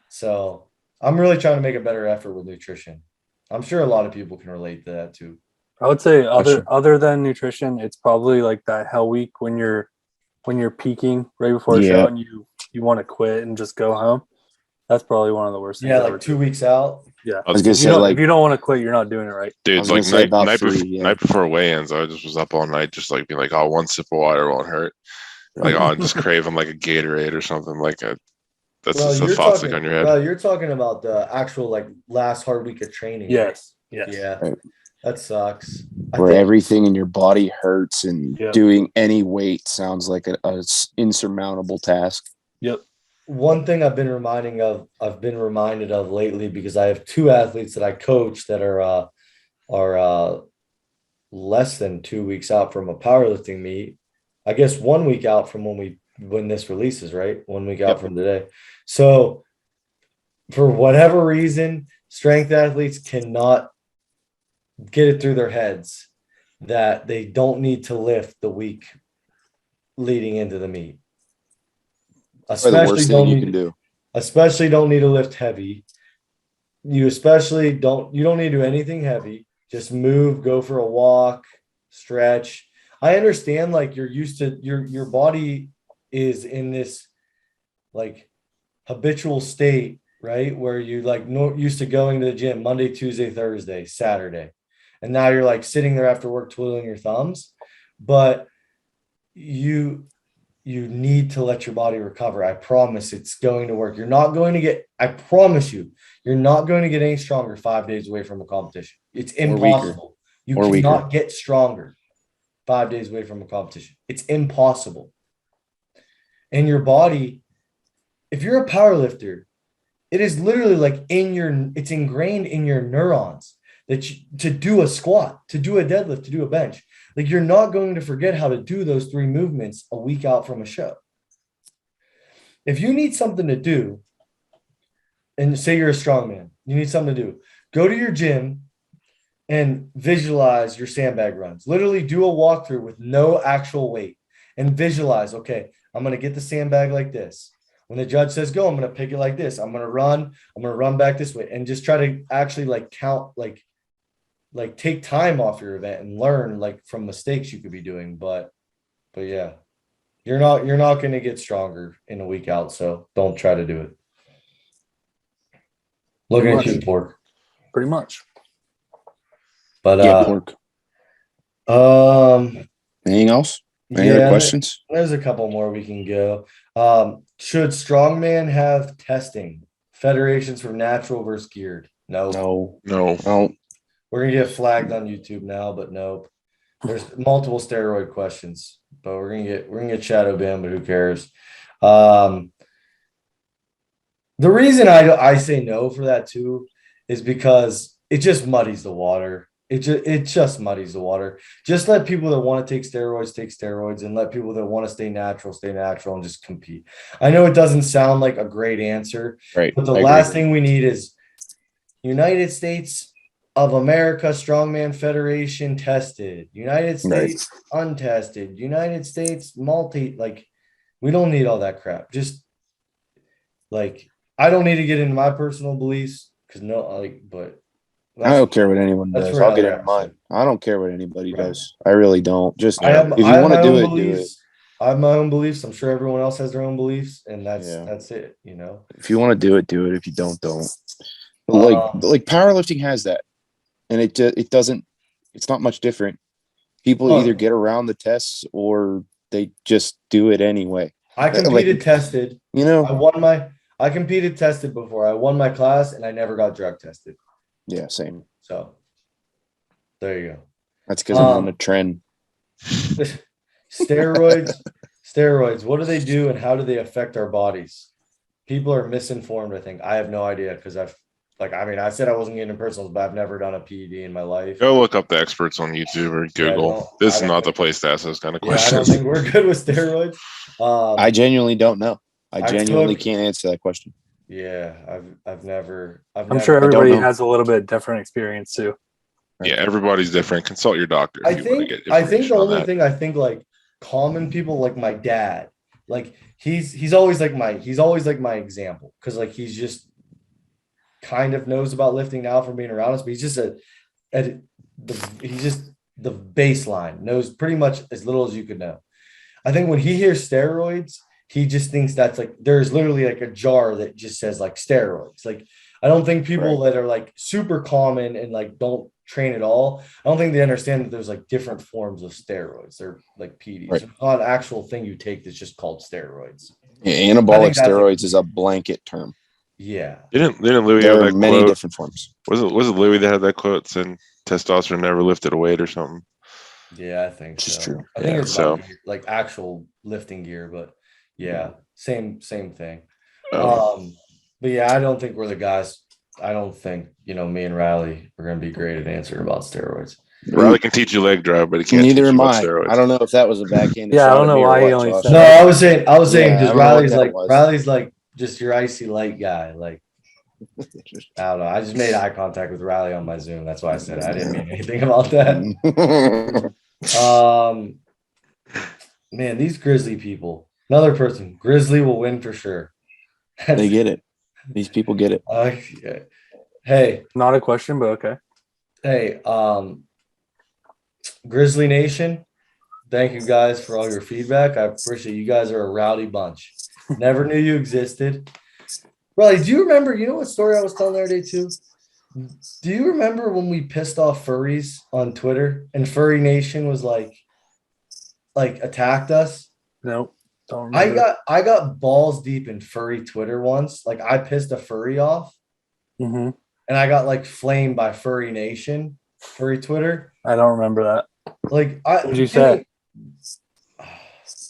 Speaker 1: So I'm really trying to make a better effort with nutrition. I'm sure a lot of people can relate to that too.
Speaker 4: I would say
Speaker 2: Sure.
Speaker 4: other than nutrition, it's probably like that hell week when you're peaking right before a show
Speaker 2: Yeah.
Speaker 4: and you want to quit and just go home. That's probably one of the worst things.
Speaker 1: Yeah,
Speaker 4: ever
Speaker 1: like 2
Speaker 4: to do.
Speaker 1: weeks out.
Speaker 4: Yeah,
Speaker 2: I was gonna
Speaker 4: if you
Speaker 2: say
Speaker 4: don't
Speaker 2: like
Speaker 4: if you don't want to quit, you're not doing it right.
Speaker 3: Dude,
Speaker 2: was
Speaker 3: like
Speaker 2: gonna say about
Speaker 3: night
Speaker 2: 3,
Speaker 3: before
Speaker 2: yeah.
Speaker 3: night before weigh-ins, I just was up all night, just like being like, oh, one sip of water won't hurt. Like, oh, I'm just craving like a Gatorade or something. Like that's
Speaker 1: Well,
Speaker 3: just the
Speaker 1: you're
Speaker 3: thoughts
Speaker 1: talking.
Speaker 3: like on your head.
Speaker 1: Well, you're talking about the actual like last hard week of training. Right?
Speaker 4: Yes.
Speaker 1: Yeah,
Speaker 2: Right.
Speaker 1: that sucks. I
Speaker 2: where
Speaker 1: think
Speaker 2: everything in your body hurts and
Speaker 4: Yep.
Speaker 2: doing any weight sounds like a insurmountable task.
Speaker 4: Yep.
Speaker 1: one thing I've been reminded of lately, because I have 2 athletes that I coach that are less than 2 weeks out from a powerlifting meet. I guess 1 week out from when this releases, right? 1 week out
Speaker 2: Yep.
Speaker 1: from today. So for whatever reason, strength athletes cannot get it through their heads that they don't need to lift the week leading into the meet.
Speaker 2: Probably the worst thing you can do.
Speaker 1: Especially don't need to lift heavy. You don't need to do anything heavy. Just move, go for a walk, stretch. I understand like you're used to your body is in this like habitual state, right? Where you like used to going to the gym Monday, Tuesday, Thursday, Saturday. And now you're like sitting there after work twiddling your thumbs. But you need to let your body recover. I promise it's going to work. I promise you're not going to get any stronger 5 days away from a competition. It's impossible. You cannot get stronger 5 days away from a competition. It's impossible. And your body, if you're a power lifter, it is literally like it's ingrained in your neurons to do a squat, to do a deadlift, to do a bench. Like you're not going to forget how to do those 3 movements a week out from a show. If you need something to do, and say you're a strongman, you need something to do, go to your gym and visualize your sandbag runs. Literally do a walkthrough with no actual weight and visualize, okay, I'm going to get the sandbag like this. When the judge says go, I'm going to pick it like this. I'm going to run back this way, and just try to actually like count, like take time off your event and learn like from mistakes you could be doing. But yeah, you're not going to get stronger in a week out. So don't try to do it. Looking at you, Pork.
Speaker 4: Pretty much.
Speaker 1: But
Speaker 2: Pork. Anything else? Any other questions?
Speaker 1: There's a couple more we can go. Should Strongman have testing? Federations for natural versus geared? No. We're gonna get flagged on YouTube now, but nope. There's multiple steroid questions, but we're gonna get shadow banned, but who cares? The reason I say no for that too is because it just muddies the water. It just muddies the water. Just let people that want to take steroids, and let people that want to stay natural, and just compete. I know it doesn't sound like a great answer,
Speaker 2: right?
Speaker 1: But the last thing we need is United States of America Strongman Federation tested, United States untested, United States like we don't need all that crap. Just like I don't need to get into my personal beliefs because but
Speaker 2: I don't care what anyone does. I'll get into mine. I don't care what anybody does. I really don't. Just if you want to do it, do it.
Speaker 1: I have my own beliefs. I'm sure everyone else has their own beliefs, and
Speaker 2: Yeah.
Speaker 1: that's it. You know.
Speaker 2: If you want to do it, do it. If you don't. But
Speaker 1: Um,
Speaker 2: like powerlifting has that, and it doesn't. It's not much different. People either
Speaker 1: Look,
Speaker 2: get around the tests or they just do it anyway.
Speaker 1: I competed,
Speaker 2: Like,
Speaker 1: tested.
Speaker 2: you know,
Speaker 1: I competed, tested before. I won my class, and I never got drug tested.
Speaker 2: yeah, same.
Speaker 1: So there you
Speaker 2: That's because I'm on the
Speaker 1: go.
Speaker 2: trend.
Speaker 1: Steroids. What do they do, and how do they affect our bodies? People are misinformed. I think I have no idea because I said I wasn't getting personals, but I've never done a PED in my life.
Speaker 3: Go look up the experts on YouTube or Google. This is not the place to ask those kind of
Speaker 1: Yeah, I don't
Speaker 3: questions.
Speaker 1: think we're good with steroids.
Speaker 2: I genuinely don't know. I genuinely
Speaker 1: took-
Speaker 2: can't answer that question.
Speaker 1: Yeah, I'm
Speaker 4: sure
Speaker 2: I
Speaker 4: everybody
Speaker 2: don't know.
Speaker 4: has a little bit different experience too.
Speaker 3: Yeah, everybody's different. Consult your doctor.
Speaker 1: I
Speaker 3: if you want to
Speaker 1: think
Speaker 3: get
Speaker 1: I think the
Speaker 3: information on
Speaker 1: only
Speaker 3: that.
Speaker 1: thing I think like common people like my dad, like he's always like my example because like he's just kind of knows about lifting now from being around us, but he's just he's just the baseline, knows pretty much as little as you could know. I think when he hears steroids, he just thinks that's like there's literally like a jar that just says like steroids. Like I don't think people that are like super common and like don't train at all, I don't think they understand that there's like different forms of steroids. They're like PEDs.
Speaker 2: Right.
Speaker 1: It's not an actual thing you take that's just called steroids.
Speaker 2: Yeah,
Speaker 1: I
Speaker 2: anabolic
Speaker 1: think that's
Speaker 2: steroids is a blanket term.
Speaker 1: Yeah.
Speaker 3: Didn't Louis
Speaker 2: There
Speaker 3: have
Speaker 2: are
Speaker 3: that
Speaker 2: many
Speaker 3: quote?
Speaker 2: different forms.
Speaker 3: Was it Louis that had that quote saying testosterone never lifted a weight or something?
Speaker 1: Yeah, I think
Speaker 2: Which is
Speaker 1: so.
Speaker 2: true.
Speaker 1: I think
Speaker 3: Yeah,
Speaker 1: it's
Speaker 3: so-
Speaker 1: about like actual lifting gear, but yeah, same thing.
Speaker 3: Oh.
Speaker 1: But yeah, I don't think we're the guys. I don't think, me and Riley are gonna be great at answering about steroids.
Speaker 3: Riley can teach you leg drive, but he can't
Speaker 2: Neither
Speaker 3: teach you
Speaker 2: am
Speaker 3: about
Speaker 2: I.
Speaker 3: steroids.
Speaker 2: I don't know if that was a backhanded
Speaker 4: Yeah, I
Speaker 2: shot
Speaker 4: don't
Speaker 2: at
Speaker 4: know
Speaker 2: me or
Speaker 4: why he
Speaker 2: what,
Speaker 4: only
Speaker 2: Josh.
Speaker 4: said
Speaker 1: No,
Speaker 4: that.
Speaker 1: I was saying
Speaker 2: Yeah, I
Speaker 1: because
Speaker 2: don't know what that
Speaker 1: Riley's like just your icy light guy. Like I don't know. I just made eye contact with Riley on my Zoom. That's why I said it. I didn't mean anything about that. Man, these Grizzly people. Another person. Grizzly will win for sure.
Speaker 2: They get it. These people get it.
Speaker 1: Hey,
Speaker 4: Not a question, but okay.
Speaker 1: hey, Grizzly Nation, thank you guys for all your feedback. I appreciate you guys are a rowdy bunch. Never knew you existed. Riley, do you remember, you know what story I was telling the other day too? Do you remember when we pissed off furries on Twitter and Furry Nation was like attacked us?
Speaker 4: Nope. Don't remember.
Speaker 1: I got balls deep in furry Twitter once. Like I pissed a furry off
Speaker 4: Mm-hmm.
Speaker 1: and I got like flamed by Furry Nation, furry Twitter.
Speaker 4: I don't remember that.
Speaker 1: Like
Speaker 4: What'd you say?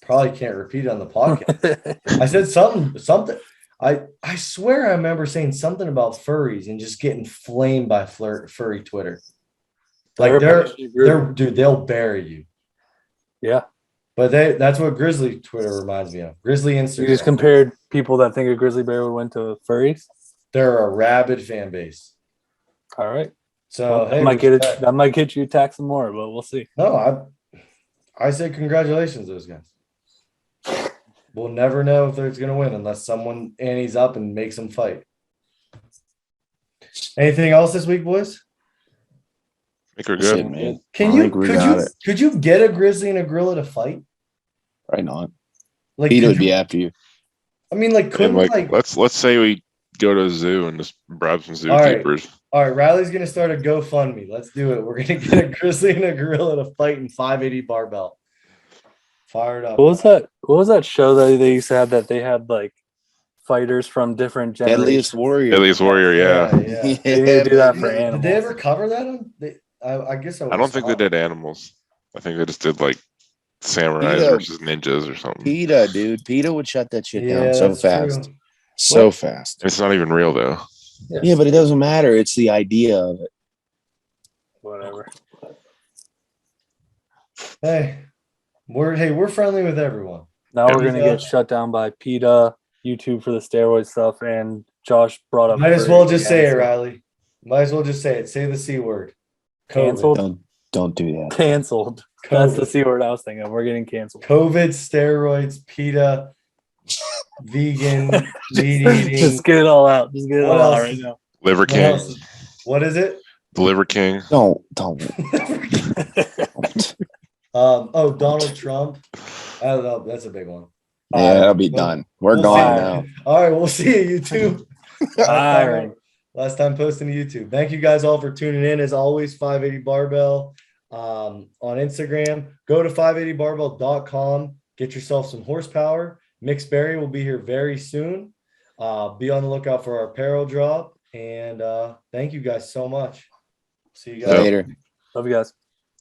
Speaker 1: Probably can't repeat it on the podcast. I said something. I swear I remember saying something about furries and just getting flamed by furry Twitter. Like they'll bury you.
Speaker 4: Yeah.
Speaker 1: But that's what Grizzly Twitter reminds me of. Grizzly Instagram.
Speaker 4: You just compared people that think a grizzly bear would win to furries.
Speaker 1: They're a rabid fan base.
Speaker 4: All right.
Speaker 1: So
Speaker 4: Well,
Speaker 1: hey,
Speaker 4: that might get you attacked some more, but we'll see.
Speaker 1: No, I say congratulations, those guys. We'll never know if they're going to win unless someone antes up and makes them fight. Anything else this week, boys?
Speaker 3: I think we're
Speaker 2: That's
Speaker 3: good.
Speaker 2: it, man.
Speaker 1: Could you get a grizzly and a gorilla to fight?
Speaker 2: Probably not.
Speaker 1: Like
Speaker 2: Peter
Speaker 1: could
Speaker 2: would be
Speaker 1: you-
Speaker 2: after you.
Speaker 1: I mean, like
Speaker 3: And
Speaker 1: couldn't like
Speaker 3: let's say we go to a zoo and just bribe some
Speaker 1: All right.
Speaker 3: zookeepers.
Speaker 1: all right, Riley's gonna start a GoFundMe. Let's do it. We're gonna get a grizzly and a gorilla to fight in 580 barbell. Fired up.
Speaker 4: What was that show that they used to have that they had like fighters from different generations?
Speaker 2: Deadliest Warrior.
Speaker 3: Deadliest Warrior, yeah.
Speaker 4: They need to do that for
Speaker 1: Did
Speaker 4: animals.
Speaker 1: they ever cover that on? I guess
Speaker 3: I don't think they did animals. I think they just did like samurais
Speaker 2: Yeah.
Speaker 3: versus ninjas or something.
Speaker 2: PETA, dude. PETA would shut that shit
Speaker 1: Yeah,
Speaker 2: down so
Speaker 1: that's
Speaker 2: fast.
Speaker 1: true.
Speaker 2: So
Speaker 1: What?
Speaker 2: fast.
Speaker 3: It's not even real though.
Speaker 2: Yeah, but it doesn't matter. It's the idea of it.
Speaker 4: Whatever.
Speaker 1: Hey, we're friendly with everyone.
Speaker 4: Now
Speaker 3: Yeah.
Speaker 4: we're gonna get shut down by PETA, YouTube for the steroid stuff, and Josh brought up.
Speaker 1: Might as well
Speaker 4: furries
Speaker 1: just say it,
Speaker 4: again, so-
Speaker 1: Riley. Might as well just say it. Say the C word.
Speaker 4: Canceled.
Speaker 2: Don't do that.
Speaker 4: Canceled. That's the
Speaker 1: COVID.
Speaker 4: C word I was thinking of. We're getting canceled.
Speaker 1: COVID, steroids, PETA, vegan, meat eating.
Speaker 4: Just get it all out. Just get it
Speaker 1: What
Speaker 4: all out
Speaker 1: else?
Speaker 4: right now.
Speaker 3: Liver
Speaker 1: What
Speaker 3: King.
Speaker 1: else? What is it?
Speaker 3: The Liver King.
Speaker 2: Don't.
Speaker 1: Donald Trump. I don't know. That's a big one.
Speaker 2: Yeah, that'll be
Speaker 1: Well,
Speaker 2: done. We're
Speaker 1: we'll
Speaker 2: gone
Speaker 1: see.
Speaker 2: now.
Speaker 1: All right, we'll see you YouTube.
Speaker 4: Byron.
Speaker 1: Last time posting to YouTube. Thank you guys all for tuning in. As always, 580 Barbell on Instagram. Go to 580barbell.com. Get yourself some horsepower. Mixed Berry will be here very soon. Be on the lookout for our apparel drop. And thank you guys so much. See you guys
Speaker 2: Later.
Speaker 4: Love you guys.